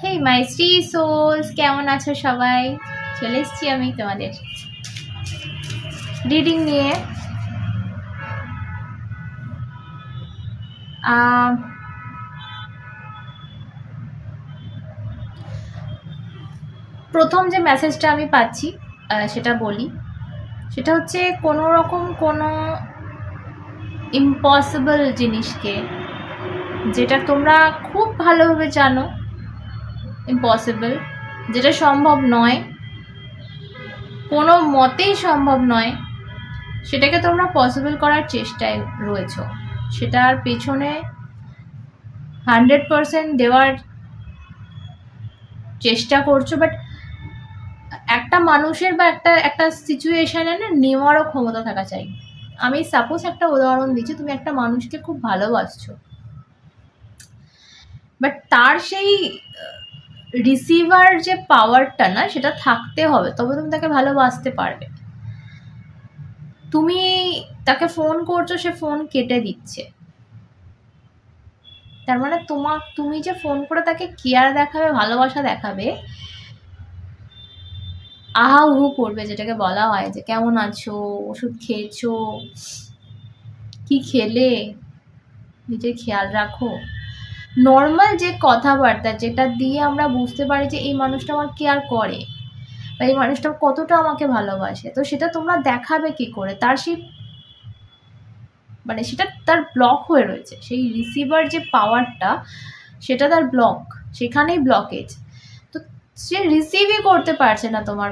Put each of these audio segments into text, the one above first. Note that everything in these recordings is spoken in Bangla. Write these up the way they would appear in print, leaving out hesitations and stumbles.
হেই মাই শ্রী সোলস, কেমন আছো সবাই? চলে এসছি আমি তোমাদের রিডিং নিয়ে। প্রথম যে মেসেজটা আমি পাচ্ছি সেটা বলি। সেটা হচ্ছে কোনো রকম কোনো ইম্পসিবল জিনিসকে, যেটা তোমরা খুব ভালোভাবে জানো ইম্পসিবল, যেটা সম্ভব নয়, কোনো মতেই সম্ভব নয়, সেটাকে তোমরা পসিবল করার চেষ্টায় রয়েছো। সেটার পেছনে 100% দেওয়ার চেষ্টা করছো, বাট একটা মানুষের বা একটা সিচুয়েশনে না নেওয়ারও ক্ষমতা থাকা চাই। আমি সাপোজ একটা উদাহরণ দিচ্ছি, তুমি একটা মানুষকে খুব ভালোবাসছো, বাট তার সেই রিসিভার যে পাওয়ারটা না, সেটা থাকতে হবে, তবে তুমি তাকে ভালোবাসতে পারবে। তুমি তাকে ফোন করছো, সে ফোন কেটে দিচ্ছে, তার মানে তুমি যে ফোন করে তাকে কেয়ার দেখাবে, ভালোবাসা দেখাবে, আহা উহু করবে, যেটাকে বলা হয় যে কেমন আছো, ওষুধ খেয়েছো, কি খেলে, নিজের খেয়াল রাখো, নর্মাল যে কথাবার্তা যেটা দিয়ে আমরা বুঝতে পারি যে এই মানুষটা আমার কেয়ার করে বা এই মানুষটা কতটা আমাকে ভালোবাসে, তো সেটা তোমরা দেখাবে কি করে? তার সেই মানে সেটা তার ব্লক হয়ে রয়েছে, সেই রিসিভার যে পাওয়ারটা সেটা তার ব্লক, সেখানেই ব্লকেজ। তো সে রিসিভই করতে পারছে না তোমার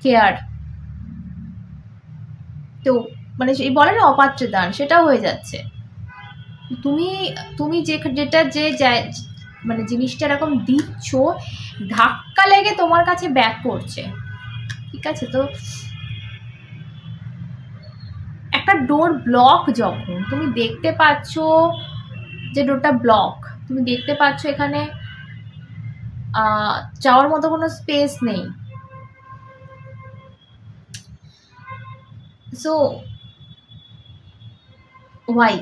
কেয়ার, তো মানে সেই বলে না অপাত্রে দান, সেটা হয়ে যাচ্ছে। তুমি যেটা মানে জিনিসটা এরকম দিচ্ছ, ধাক্কা লেগে তোমার কাছে ব্যাক করছে, ঠিক আছে? তো একটা ডোর ব্লক, যখন তুমি দেখতে পাচ্ছ যে ডোরটা ব্লক, তুমি দেখতে পাচ্ছ এখানে যাওয়ার মতো কোনো স্পেস নেই, সো ওয়াই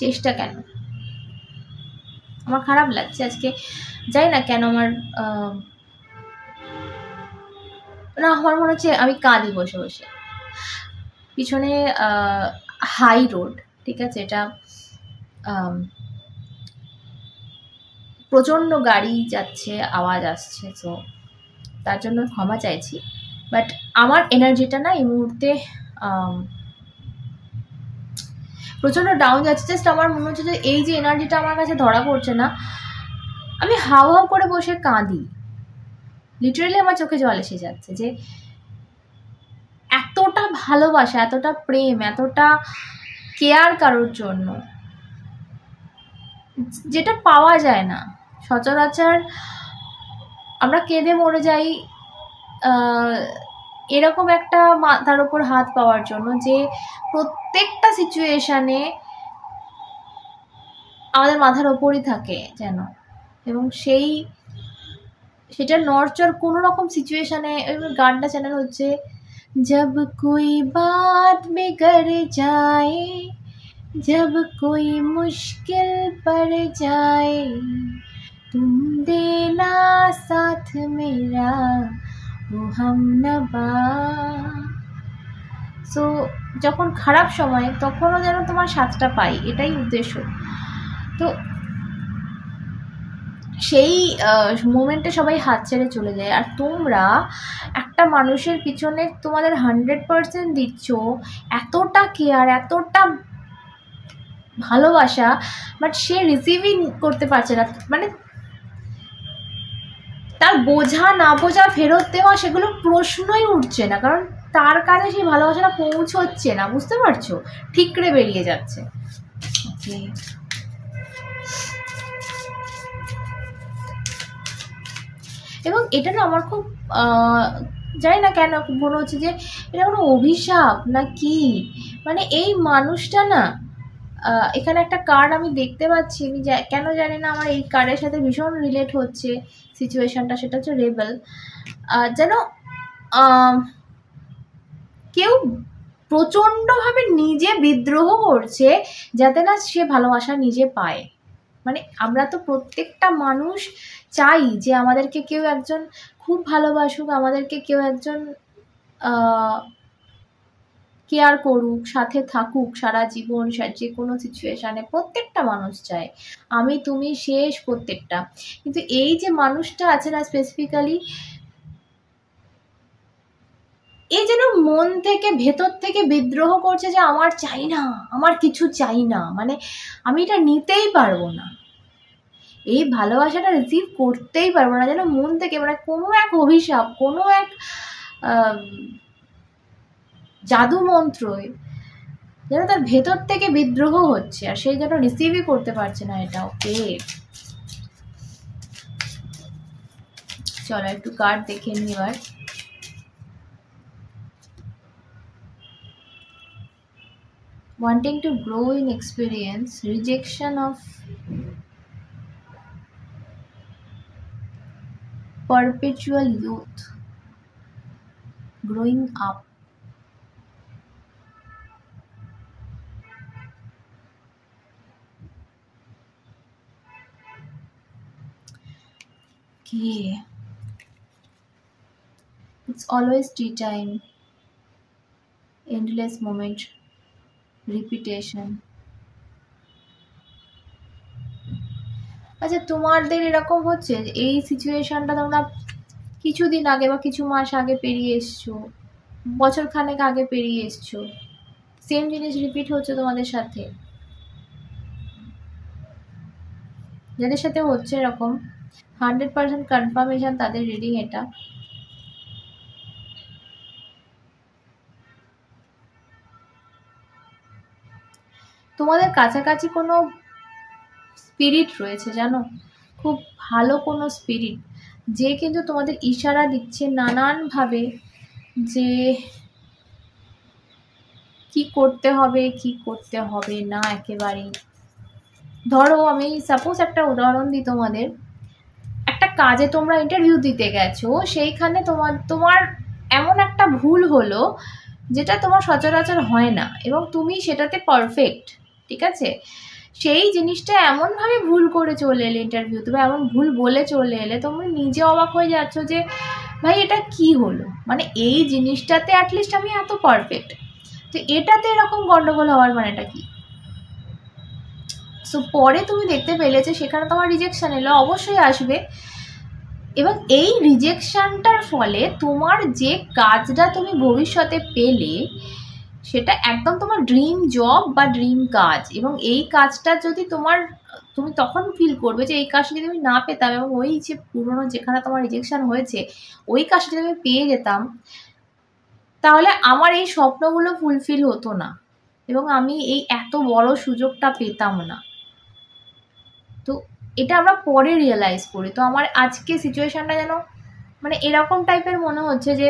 চেষ্টা কেন? আমার খারাপ লাগছে আজকে, যাই না কেন আমার আমার মনে হচ্ছে আমি কাঁদি বসে বসে। পিছনে হাই রোড, ঠিক আছে, এটা প্রচণ্ড গাড়ি যাচ্ছে, আওয়াজ আসছে, তো তার জন্য ক্ষমা চাইছি। বাট আমার এনার্জিটা না এই মুহূর্তে প্রচণ্ড ডাউন যাচ্ছে। জাস্ট আমার মনে হচ্ছে যে এই যে এনার্জিটা আমার কাছে ধরা পড়ছে না, আমি হাও হাও করে বসে কাঁদি, লিটারেলি আমার চোখে জল এসে যাচ্ছে যে এতটা ভালোবাসা, এতটা প্রেম, এতটা কেয়ার কারোর জন্য, যেটা পাওয়া যায় না সচরাচর। আমরা কেঁদে মরে যাই এরকম একটা মাথার ওপর হাত পাওয়ার জন্য, যে প্রত্যেকটা সিচুয়েশানে আমাদের মাথার ওপরই থাকে যেন, এবং সেটা নড়চড় কোনো রকম সিচুয়েশানে। গানটা চ্যানেল হচ্ছে, जब कोई बात बिगड़ जाए, जब कोई मुश्किल पड़ जाए, तुम देना साथ मेरा वो हमनवा। সো যখন খারাপ সময়, তখনও যেন তোমার সাথটা পাই, এটাই উদ্দেশ্য। তো সেই মোমেন্টে সবাই হাত ছেড়ে চলে যায়, আর তোমরা একটা মানুষের পিছনে তোমাদের 100% দিচ্ছ, এতটা কেয়ার, এতটা ভালোবাসা, বাট সে রিসিভই করতে পারছে না। মানে তার বোঝা না বোঝা, ফেরত দেওয়া, সেগুলো প্রশ্নই উঠছে না, কারণ তার কাছে সেই ভালোবাসাটা পৌঁছচ্ছে না, বুঝতে পারছো? ঠিকরে বেরিয়ে যাচ্ছে। এবং এটা না আমার খুব জানি না কেন মনে হচ্ছে যে এটা কোনো অভিশাপ না কি, মানে এই মানুষটা না, এখানে একটা কার্ড আমি দেখতে পাচ্ছি, আমি কেন জানি না আমার এই কার্ডের সাথে ভীষণ রিলেট হচ্ছে সিচুয়েশনটা, সেটা হচ্ছে রেবেল। যেন কেউ প্রচণ্ডভাবে নিজে বিদ্রোহ করছে যাতে না সে ভালোবাসা নিজে পায়। মানে আমরা তো প্রত্যেকটা মানুষ চাই যে আমাদেরকে কেউ একজন খুব ভালোবাসুক, আমাদেরকে কেউ একজন কেয়ার করুক, সাথে থাকুক সারা জীবন, যে কোনো সিচুয়েশানে। প্রত্যেকটা মানুষ চায়, আমি তুমি শেষ প্রত্যেকটা। কিন্তু এই যে মানুষটা আছে না স্পেসিফিক্যালি, এই যেন মন থেকে ভেতর থেকে বিদ্রোহ করছে যে আমার চাই না, আমার কিছু চাই না, মানে আমি এটা নিতেই পারবো না, এই ভালোবাসাটা রিসিভ করতেই পারবো না, যেন মন থেকে, মানে কোনো এক অভিশাপ, কোনো এক জাদু মন্ত্রই যেন তার ভেতর থেকে বিদ্রোহ হচ্ছে, আর সেই যেন রিসিভই করতে পারছে না এটা। ওকে, চলো একটু কার্ড দেখে নি এবার। Wanting to grow in experience, rejection of perpetual youth, growing up. Okay, it's always tea time, endless moment, repetition. আচ্ছা, তোমাদের এরকম হচ্ছে এই সিচুয়েশনটা তোমরা কিছুদিন আগে বা কিছু মাস আগে পেরিয়ে এসছো, বছর খানেক আগে পেরিয়ে এসছো, সেম জিনিস রিপিট হচ্ছে তোমাদের সাথে? যাদের সাথে হচ্ছে এরকম 100% কনফার্মেশন তাদের রিডিং এটা। তোমাদের কাছাকাছি কোনো স্পিরিট রয়েছে জানো, খুব ভালো কোনো স্পিরিট, যে কিন্তু তোমাদের ইশারা দিচ্ছে নানানভাবে যে কি করতে হবে কি করতে হবে না। একেবারেই ধরো আমি সাপোজ একটা উদাহরণ দিই তোমাদের, একটা কাজে তোমরা ইন্টারভিউ দিতে গেছো, সেইখানে তোমার এমন একটা ভুল হলো যেটা তোমার সচরাচর হয় না, এবং তুমি সেটাতে পারফেক্ট, ঠিক আছে, সেই জিনিসটা এমনভাবে ভুল করে চলে এলে ইন্টারভিউতে, বা এমন ভুল বলে চলে এলে, তুমি নিজে অবাক হয়ে যাচ্ছ যে ভাই এটা কি হলো, মানে এই জিনিসটাতে অ্যাটলিস্ট আমি এত পারফেক্ট, তো এটাতে এরকম গন্ডগোল হওয়ার মানেটা কি? সো পরে তুমি দেখতে পেলে যে সেখানে তোমার রিজেকশন এলো, অবশ্যই আসবে, এবং এই রিজেকশনটার ফলে তোমার যে কাজটা তুমি ভবিষ্যতে পেলে সেটা একদম তোমার ড্রিম জব বা ড্রিম কাজ, এবং এই কাজটা যদি তুমি তখন ফিল করবে যে এই কাজটা যদি আমি না পেতাম, এবং ওই যে পুরনো যেখানে তোমার রিজেকশন হয়েছে ওই কাজটা যদি আমি পেয়ে যেতাম, তাহলে আমার এই স্বপ্নগুলো ফুলফিল হতো না, এবং আমি এই এত বড় সুযোগটা পেতাম না। তো এটা আমরা পরে রিয়েলাইজ করি। তো আমার আজকে সিচুয়েশনটা যেন মানে এরকম টাইপের মনে হচ্ছে যে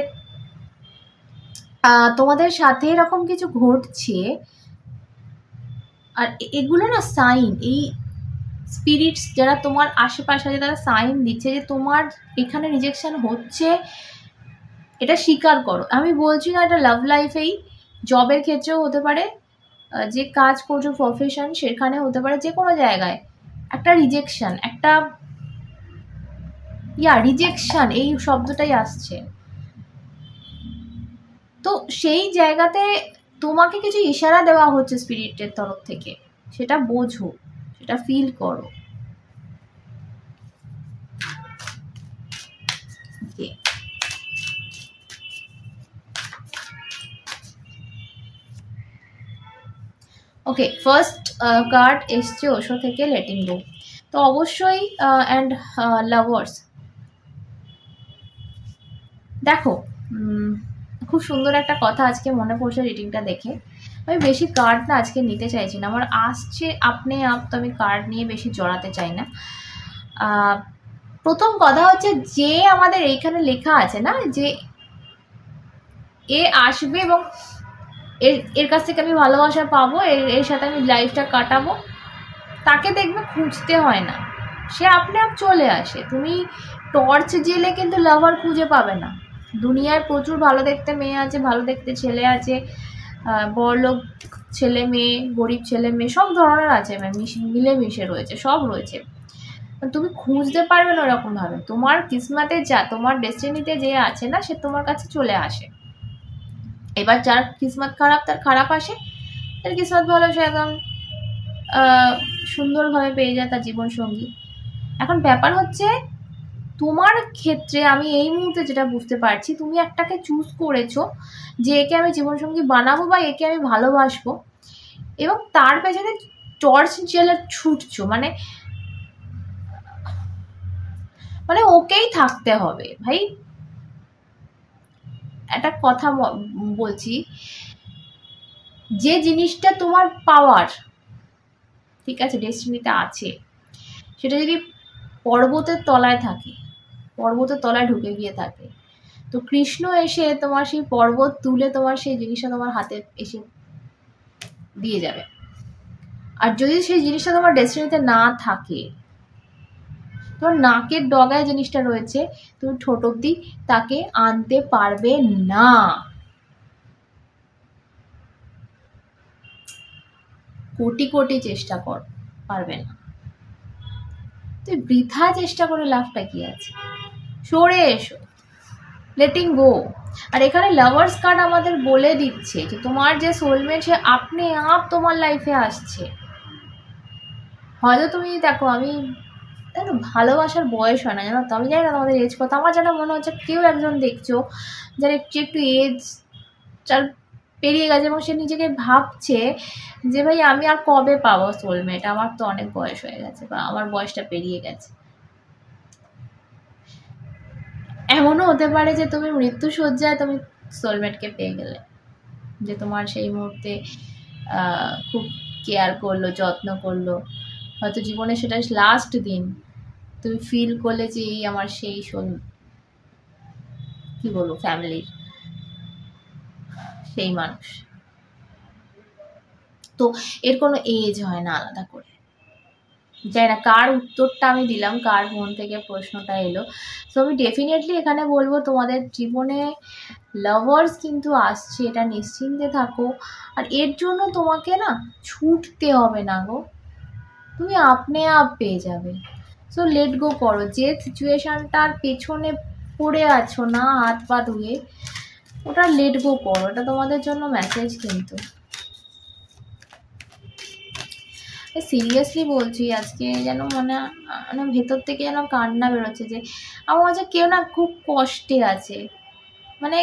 তোমাদের সাথে এরকম কিছু ঘটছে, আর এগুলো না সাইন, এই স্পিরিটস যারা তোমার আশেপাশে আছে তারা সাইন দিচ্ছে যে তোমার এখানে রিজেকশন হচ্ছে, এটা স্বীকার করো। আমি বলছি না এটা লাভ লাইফেই, জবের ক্ষেত্রেও হতে পারে, যে কাজ করছো প্রফেশন সেখানে হতে পারে, যে কোনো জায়গায় একটা রিজেকশন, একটা রিজেকশন এই শব্দটাই আসছে। তো সেই জায়গাতে তোমাকে কিছু ইশারা দেওয়া হচ্ছে স্পিরিটের তরফ থেকে, সেটা বোঝো, সেটা ফিল করো। ওকে, ফার্স্ট কার্ড এসছে ওশো থেকে, লেটিং গো। তো অবশ্যই অ্যান্ড লাভার্স, দেখো খুব সুন্দর একটা কথা আজকে মনে পড়ছে রিডিংটা দেখে। আমি বেশি কার্ড না আজকে নিতে চাইছি না, আমার আসছে আপনি আপ, তো আমি কার্ড নিয়ে বেশি জড়াতে চাই না। প্রথম কথা হচ্ছে যে আমাদের এইখানে লেখা আছে না যে এ আসবে এবং এর কাছ থেকে আমি ভালোবাসা পাবো, এর সাথে আমি লাইফটা কাটাবো, তাকে দেখবে খুঁজতে হয় না, সে আপনি আপ চলে আসে। তুমি টর্চ জেলে কিন্তু লাভার খুঁজে পাবে না। দুনিয়ায় প্রচুর ভালো দেখতে মেয়ে আছে, ভালো দেখতে ছেলে আছে, বড়লোক ছেলে মেয়ে, গরিব ছেলে মেয়ে, সব ধরনের আছে, মিলেমিশে রয়েছে, সব রয়েছে। তুমি খুঁজতে পারবে না ওরকম ভাবে। তোমার কিসমতে যা, তোমার ডেস্টিনিতে যে আছে না, সে তোমার কাছে চলে আসে। এবার যার কিসমত খারাপ তার খারাপ আসে, তার কিসমত ভালো সে একদম সুন্দরভাবে পেয়ে যায় তার জীবনসঙ্গী। এখন ব্যাপার হচ্ছে তোমার ক্ষেত্রে আমি এই মুহূর্তে যেটা বুঝতে পারছি, তুমি একটাকে চুজ করেছো যে একে আমি জীবনসঙ্গী বানাবো বা একে আমি ভালোবাসবো, এবং তার পেছনে টর্চ জ্বেলে ছুটছো, মানে মানে ওকেই থাকতে হবে ভাই। একটা কথা বলছি, যে জিনিসটা তোমার পাওয়ার, ঠিক আছে, ডেস্টিনিতে আছে, সেটা যদি পর্বতের তলায় থাকে, পর্বতের তলায় ঢুকে গিয়ে থাকে, তো কৃষ্ণ এসে তোমার সেই পর্বত তুলে তোমার সেই জিনিসটা তোমার হাতে এসে দিয়ে যাবে। আর যদি সেই জিনিসটা তোমার ডেস্টিনিতে না থাকে, তোমার নাকের ডগায় জিনিসটা রয়েছে, তুমি ঠোঁট অব্দি তাকে আনতে পারবে না। কোটি কোটি চেষ্টা কর, পারবে না। তুই বৃথা চেষ্টা করে লাভটা কি আছে? সরে এসো, লেটিং গো। আর এখানে লাভার্স কার্ড আমাদের বলে দিচ্ছে যে তোমার যে সোলমেট সে আপনি আপ তোমার লাইফে আসছে। হয়তো তুমি দেখো, আমি ভালোবাসার বয়স হয় না, জানো তো, আমি জানি না তোমাদের এজ কত। আমার যেন মনে হচ্ছে কেউ একজন দেখছো যার একটু একটু এজ যার পেরিয়ে গেছে, এবং সে নিজেকে ভাবছে যে ভাই আমি আর কবে পাবো সোলমেট, আমার তো অনেক বয়স হয়ে গেছে বা আমার বয়সটা পেরিয়ে গেছে। এমনও হতে পারে যে তুমি মৃত্যু শয্যায় তুমি সোলমেটকে পেয়ে গেলে, যে তোমার সেই মুহূর্তে খুব কেয়ার করলো, যত্ন করলো, হয়তো জীবনে সেটা লাস্ট দিন তুমি ফিল করলে যে এই আমার সেই কি বলবো ফ্যামিলির সেই মানুষ। তো এর কোনো এজ হয় না আলাদা করে। জানি না কার উত্তরটা আমি দিলাম, কার মন থেকে প্রশ্নটা এলো। তো আমি ডেফিনেটলি এখানে বলবো তোমাদের জীবনে লাভার্স কিন্তু আসছে, এটা নিশ্চিন্তে থাকো। আর এর জন্য তোমাকে না ছুটতে হবে না গো, তুমি আপনি আপ পেয়ে যাবে। সো লেট গো করো, যে সিচুয়েশানটার পেছনে পড়ে আছো না হাত পা ধুয়ে, ওটা লেট গো করো। এটা তোমাদের জন্য মেসেজ কিন্তু। সিরিয়াসলি বলছি, আজকে যেন মানে ভেতর থেকে যেন কান্না বেরোচ্ছে, যে আমার কাছে কেউ না খুব কষ্টে আছে, মানে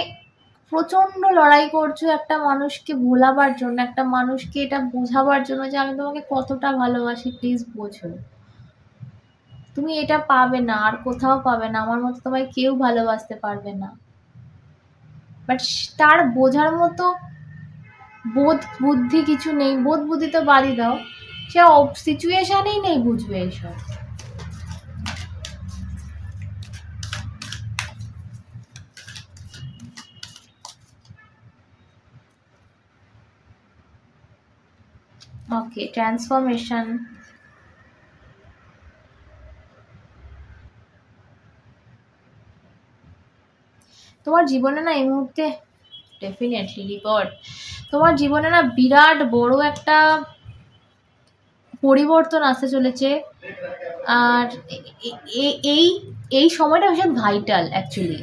প্রচণ্ড লড়াই করছো একটা মানুষকে ভোলাবার জন্য, একটা মানুষকে এটা বোঝাবার জন্য যে আমি তোমাকে কতটা ভালোবাসি, প্লিজ বোঝো। তুমি এটা পাবে না, আর কোথাও পাবে না, আমার মতো তোমায় কেউ ভালোবাসতে পারবে না। বাট তার বোঝার মতো বোধ বুদ্ধি কিছু নেই, বোধ বুদ্ধি তো বাদই দাও, সে সিচুয়েশনেই নেই বুঝবে এসব। ওকে, ট্রান্সফরমেশন। তোমার জীবনে না এই মুহূর্তে ডেফিনেটলি রিপোর্ট, তোমার জীবনে না বিরাট বড় একটা পরিবর্তন আসতে চলেছে। আর এই এই সময়টা ভীষণ ভাইটাল অ্যাকচুয়ালি।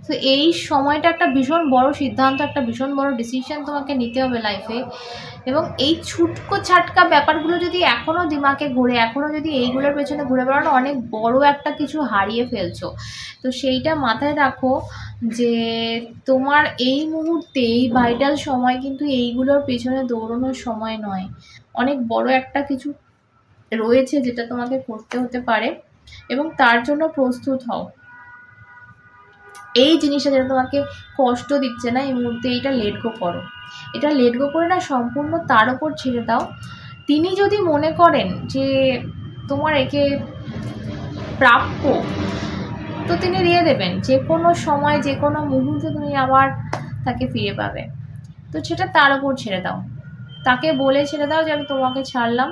তো এই সময়টা একটা ভীষণ বড় সিদ্ধান্ত, একটা ভীষণ বড় ডিসিশন তোমাকে নিতে হবে লাইফে। এবং এই ছুটকো ছাটকা ব্যাপারগুলো যদি এখনও দিমাগে ঘুরে, এখনও যদি এইগুলোর পেছনে ঘুরে বেড়ানো, অনেক বড় একটা কিছু হারিয়ে ফেলছো। তো সেইটা মাথায় রাখো যে তোমার এই মুহূর্তে এই ভাইটাল সময় কিন্তু এইগুলোর পেছনে দৌড়ানোর সময় নয়। অনেক বড় একটা কিছু রয়েছে যেটা তোমাকে করতে হতে পারে, এবং তার জন্য প্রস্তুত হও। এই জিনিসটা যেটা তোমাকে কষ্ট দিচ্ছে না এই মুহূর্তে, এইটা লেট গো করো। এটা লেট গো করে না সম্পূর্ণ তার ওপর ছেড়ে দাও। তিনি যদি মনে করেন যে তোমার একে প্রাপ্য, তো তিনি দিয়ে দেবেন, যে কোনো সময় যে কোনো মুহূর্তে তুমি আবার তাকে ফিরে পাবে। তো সেটা তার ওপর ছেড়ে দাও, তাকে বলে ছেড়ে দাও যে আমি তোমাকে ছাড়লাম,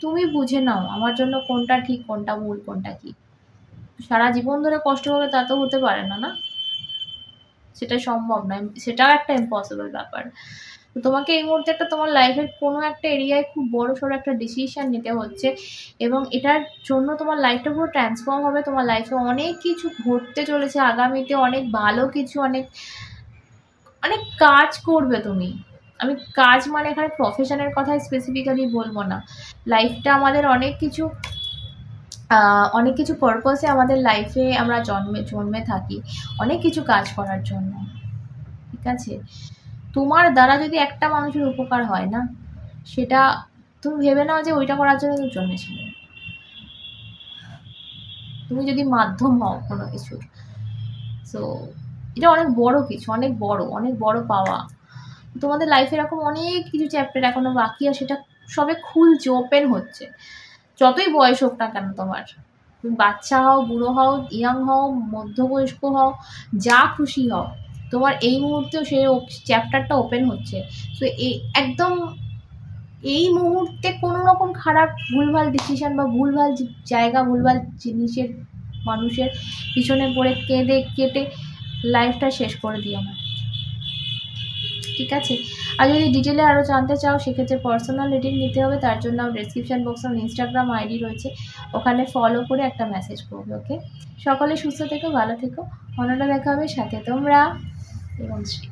তুমি বুঝে নাও আমার জন্য কোনটা ঠিক কোনটা ভুল কোনটা কি। সারা জীবন ধরে কষ্ট হবে তা তো হতে পারে না, না সেটা সম্ভব নয়, সেটাও একটা ইম্পসিবল ব্যাপার। তো তোমাকে এই মুহূর্তে একটা তোমার লাইফের কোনো একটা এরিয়ায় খুব বড় সড়ো একটা ডিসিশন নিতে হচ্ছে, এবং এটার জন্য তোমার লাইফটা পুরো ট্রান্সফর্ম হবে। তোমার লাইফে অনেক কিছু ঘটতে চলেছে আগামীতে, অনেক ভালো কিছু, অনেক অনেক কাজ করবে তুমি। আমি কাজ মানে এখানে প্রফেশনের কথা স্পেসিফিক্যালি বলবো না। লাইফটা আমাদের অনেক কিছু পারপাসে আমাদের লাইফে আমরা জন্মে থাকি অনেক কিছু কাজ করার জন্য, ঠিক আছে? তোমার দ্বারা যদি একটা মানুষের উপকার হয় না, সেটা তুমি ভেবে নাও যে ওইটা করার জন্য তুমি জন্মেছিলে। তুমি যদি মাধ্যম হও কোনো কিছুর, সো এটা অনেক বড় কিছু, অনেক বড় পাওয়া। তোমাদের লাইফে এরকম অনেক কিছু চ্যাপ্টার এখনো বাকি, আর সেটা সবে খুলছে, ওপেন হচ্ছে। যতই বয়স হোক না কেন তোমার, তুমি বাচ্চা হও, বুড়ো হও, ইয়াং হও, মধ্যবয়স্ক হও, যা খুশি হও, তোমার এই মুহূর্তেও সেই চ্যাপ্টারটা ওপেন হচ্ছে। তো একদম এই মুহূর্তে কোনো রকম খারাপ ভুলভাল ডিসিশন বা ভুলভাল জায়গা, ভুলভাল জিনিসের, মানুষের পিছনে পড়ে কেঁদে কেটে লাইফটা শেষ করে দিও না, ঠিক আছে? আর যদি ডিটেলে আরও জানতে চাও, সেক্ষেত্রে পার্সোনাল রিডিং নিতে হবে। তার জন্য ডেসক্রিপশন বক্সে আমার ইনস্টাগ্রাম আইডি রয়েছে, ওখানে ফলো করে একটা মেসেজ করবে। ওকে, সকলে সুস্থ থেকো, ভালো থেকো, অন্যটা দেখা হবে সাথে তোমরা এবং শ্রী।